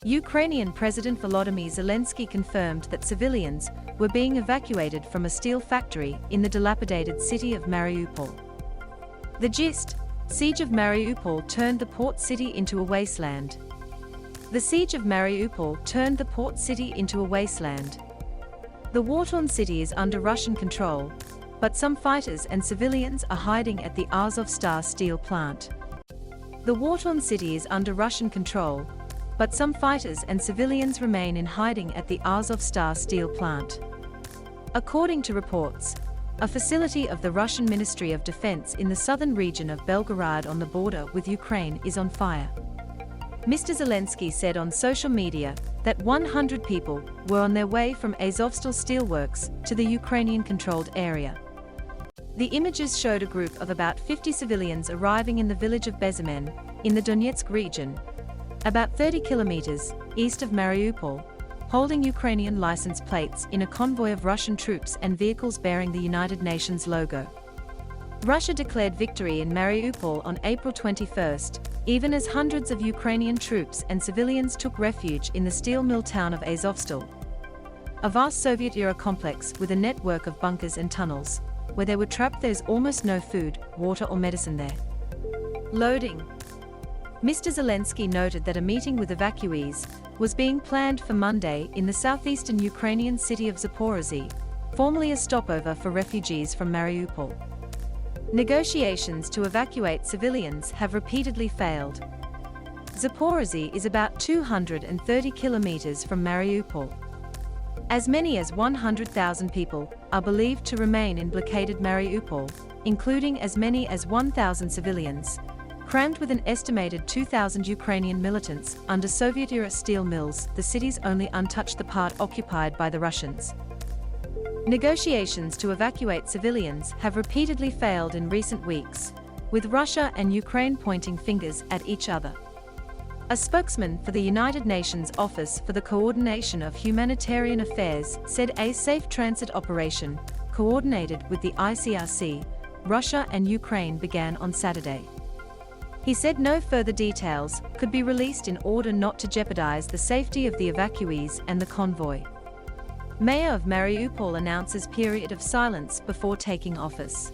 Ukrainian President Volodymyr Zelensky confirmed that civilians were being evacuated from a steel factory in the dilapidated city of Mariupol. The gist: siege of Mariupol turned the port city into a wasteland. The siege of Mariupol turned the port city into a wasteland. The war-torn city is under Russian control, but some fighters and civilians are hiding at the Azov Starr steel plant. The war-torn city is under Russian control, but some fighters and civilians remain in hiding at the Azov Starr steel plant. According to reports, a facility of the Russian Ministry of Defense in the southern region of Belgorod on the border with Ukraine is on fire. Mr. Zelensky said on social media that 100 people were on their way from Azovstal steelworks to the Ukrainian-controlled area. The images showed a group of about 50 civilians arriving in the village of Bezemen, in the Donetsk region, about 30 kilometers east of Mariupol, holding Ukrainian license plates in a convoy of Russian troops and vehicles bearing the United Nations logo. Russia declared victory in Mariupol on April 21, even as hundreds of Ukrainian troops and civilians took refuge in the steel mill town of Azovstal, a vast Soviet-era complex with a network of bunkers and tunnels, where they were trapped. There's almost no food, water or medicine there. Loading. Mr. Zelensky noted that a meeting with evacuees was being planned for Monday in the southeastern Ukrainian city of Zaporozhye, formerly a stopover for refugees from Mariupol. Negotiations to evacuate civilians have repeatedly failed. Zaporozhye is about 230 kilometers from Mariupol. As many as 100,000 people are believed to remain in blockaded Mariupol, including as many as 1,000 civilians, crammed with an estimated 2,000 Ukrainian militants under Soviet-era steel mills, the city's only untouched the part occupied by the Russians. Negotiations to evacuate civilians have repeatedly failed in recent weeks, with Russia and Ukraine pointing fingers at each other. A spokesman for the United Nations Office for the Coordination of Humanitarian Affairs said a safe transit operation, coordinated with the ICRC, Russia and Ukraine, began on Saturday. He said no further details could be released in order not to jeopardize the safety of the evacuees and the convoy. Mayor of Mariupol announces period of silence before taking office.